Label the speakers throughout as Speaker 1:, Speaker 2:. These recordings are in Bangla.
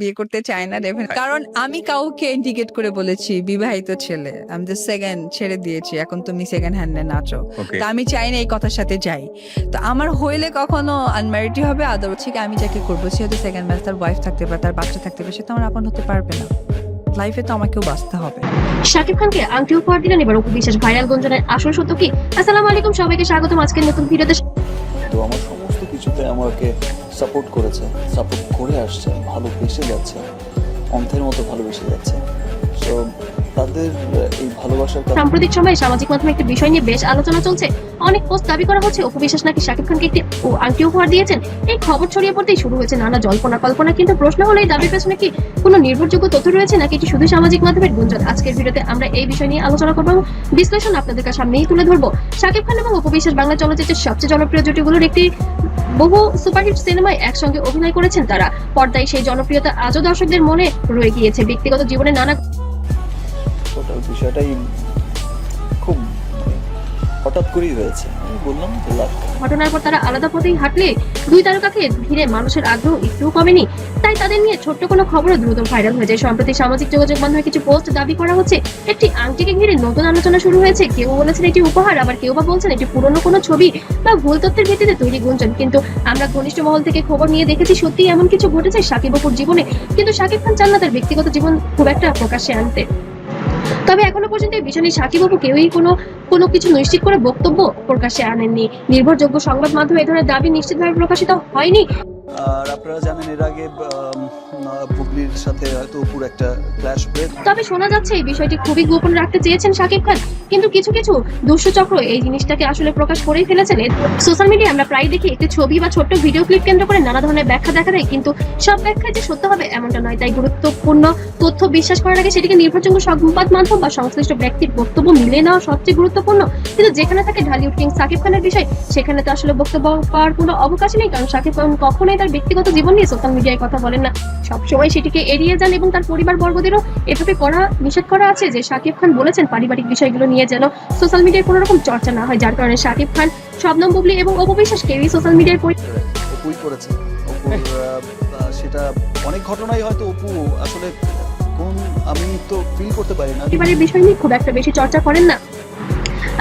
Speaker 1: বিয়ে করতে চায় না কারণ আমি কাউকে ইন্ডিকেট করে বলেছি বিবাহিত ছেলে আমি দ্য সেকেন্ড ছেড়ে দিয়েছি এখন তুমি সেকেন্ড হ্যান্ডে নাচো তো আমি চাই না এই কথার সাথে যাই তো আমার হইলে কখনো আনম্যারিডই হবে আদর হচ্ছে কি আমি যাকে করবো সে হয়তো সেকেন্ড ম্যারেজ তার ওয়াইফ থাকতে পারে তার বাচ্চা থাকতে পারে সে তো আমার আপন হতে পারবে না লাইফে তো আমাকেও বাঁচতে হবে।
Speaker 2: শাকিব খানকে আংটি উপহার দিলেন এবার অপু বিশ্বাস ভাইরাল গুঞ্জনের আসল সত্য কি? আসসালামু আলাইকুম, সবাইকে স্বাগতম আজকের নতুন ভিডিওতে।
Speaker 3: তো আমার সমস্ত কিছুতে আমাকে সাপোর্ট করেছে, সাপোর্ট করে আসছে, ভালোবেসে যাচ্ছে, অন্থের মতো ভালোবেসে যাচ্ছে। সো তাদের এই ভালোবাসার
Speaker 2: সাম্প্রতিক সময়ে সামাজিক মাধ্যমে একটি বিষয় নিয়ে বেশ আলোচনা চলছে। অনেক পোস্ট দাবি করা হচ্ছে অপু বিশ্বাস নাকি শাকিব খানকে একটি আংটি উপহার দিয়েছেন। এই খবর ছড়িয়ে পড়তেই শুরু হয়েছে নানা জল্পনা কল্পনা, কিন্তু প্রশ্ন হলো এই দাবির পেছনে কি কোনো নির্ভরযোগ্য তথ্য রয়েছে নাকি এটি শুধু সামাজিক মাধ্যমের গুঞ্জন? আজকের ভিডিওতে আমরা এই বিষয় নিয়ে আলোচনা করব, বিশ্লেষণ আপনাদের সামনেই তুলে ধরবো। শাকিব খান এবং অপু বিশ্বাস বাংলা চলচ্চিত্রের সবচেয়ে জনপ্রিয় জুটিগুলোর একটি, বহু সুপারহিট সিনেমায় একসঙ্গে অভিনয় করেছেন তারা। পর্দায় সেই জনপ্রিয়তা আজও দর্শকদের মনে রয়ে গিয়েছে। ব্যক্তিগত জীবনে নানা
Speaker 3: বিষয়টাই খুব হঠাৎ করেই হয়েছে, আমি বললাম তো লাখ
Speaker 2: ঘটনার পর তারা আলাদা পথেই হাঁটলে দুই তারকাকে ঘিরে মানুষের আগ্রহ একটুও কমেনি। তাই তাদের নিয়ে ছোট্ট কোনো খবরও দ্রুত ভাইরাল হয়ে যায়। সম্প্রতি সামাজিক যোগাযোগ মাধ্যমে কিছু পোস্ট দাবি করা হচ্ছে একটি আংটিকে ঘিরে নতুন আলোচনা শুরু হয়েছে। কেউ বলেছেন এটি উপহার, আবার কেউ বা বলছেন এটি পুরনো কোনো ছবি বা ভুল তথ্যের ভিত্তিতে তৈরি গুঞ্জন। কিন্তু আমরা ঘনিষ্ঠ মহল থেকে খবর নিয়ে দেখেছি সত্যি এমন কিছু ঘটেছে শাকিব অপুর জীবনে, কিন্তু শাকিব খান চান না তার ব্যক্তিগত জীবন খুব একটা প্রকাশ্যে আনতে। তবে এখনো পর্যন্ত এই বিষয় নিয়ে শাকিব অপু কেউই কোনো কিছু নিশ্চিত করে বক্তব্য প্রকাশ্যে আনেননি। নির্ভরযোগ্য সংবাদ মাধ্যমে এই ধরনের দাবি নিশ্চিতভাবে প্রকাশিত হয়নি।
Speaker 3: আর আপনারা জানেন এর আগে বুবলির সাথে হয়তো অপুর একটা ক্ল্যাশ হয়েছে।
Speaker 2: তবে শোনা যাচ্ছে এই বিষয়টি খুবই গোপন রাখতে চেয়েছেন শাকিব খান, কিন্তু কিছু কিছু দুষ্টচক্র এই জিনিসটাকে আসলে প্রকাশ করেই ফেলেছেন। সোশ্যাল মিডিয়ায় আমরা প্রায় দেখি একটি ছবি বা ছোট্ট ভিডিও ক্লিপ কেন্দ্র করে নানা ধরনের ব্যাখ্যা দেখা দেয়, কিন্তু সব ব্যাখ্যায় যে সত্য হবে এমনটা নয়। তাই গুরুত্বপূর্ণ তথ্য বিশ্বাস করার আগে সেটিকে নির্ভরযোগ্য সংবাদ মাধ্যম বা সংশ্লিষ্ট ব্যক্তির বক্তব্য মিলিয়ে নেওয়া সবচেয়ে গুরুত্বপূর্ণ। কিন্তু যেখানে থাকে ঢালিউড কিং শাকিব খানের বিষয়, সেখানে তো আসলে বক্তব্য পাওয়ার কোনো অবকাশই নেই, কারণ শাকিব খান কখনোই তার ব্যক্তিগত জীবন নিয়ে সোশ্যাল মিডিয়ায় কথা বলেন না। সবসময় সেটিকে এড়িয়ে যান এবং তার পরিবার বর্গদেরও এভাবে নিষেধ করা আছে যে শাকিব খান বলেছেন পারিবারিক বিষয়গুলো নিয়ে যেন সোশ্যাল মিডিয়ায় কোনো রকম চর্চা না হয়, যার কারণে শাকিব খান, শবনম বুবলি এবং অপু বিশ্বাস কেউই সোশ্যাল মিডিয়ায়
Speaker 3: অপুই করেছে। অপুর সেটা অনেক ঘটনাই হয়তো অপু আসলে কোন আমি তো ফিল করতে পারি না,
Speaker 2: পরিবারের বিষয় নিয়ে খুব একটা বেশি চর্চা করেন না।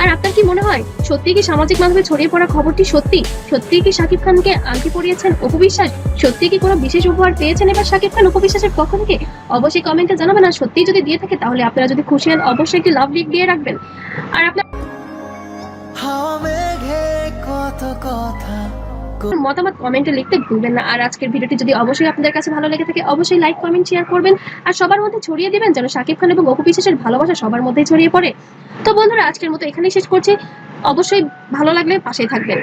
Speaker 2: আর আপনার কি মনে হয় সত্যি কি সামাজিক মাধ্যমে ছড়িয়ে পড়া খবরটি সত্যি? সত্যি কি শাকিব খানকে আংটি পরিয়েছেন অপু বিশ্বাস? সত্যি কি কোনো বিশেষ উপহার পেয়েছেন এবার শাকিব খান অপু বিশ্বাসের পক্ষ থেকে? অবশ্যই কমেন্টে জানাবেন। আর সত্যি যদি দিয়ে থাকে তাহলে আপনারা যদি খুশি হন অবশ্যই একটি লাভ লিখ দিয়ে রাখবেন। আর আপনার মতামত কমেন্টে লিখতে ভুলবেন না। আর আজকের ভিডিওটি যদি অবশ্যই আপনাদের কাছে ভালো লেগে থাকে অবশ্যই লাইক কমেন্ট শেয়ার করবেন আর সবার মধ্যে ছড়িয়ে দিবেন যেন শাকিব খান এবং অপু বিশ্বাসের ভালোবাসা সবার মধ্যেই ছড়িয়ে পড়ে। তো বন্ধুরা আজকের মতো এখানেই শেষ করছি। অবশ্যই ভালো লাগলে পাশেই থাকবেন।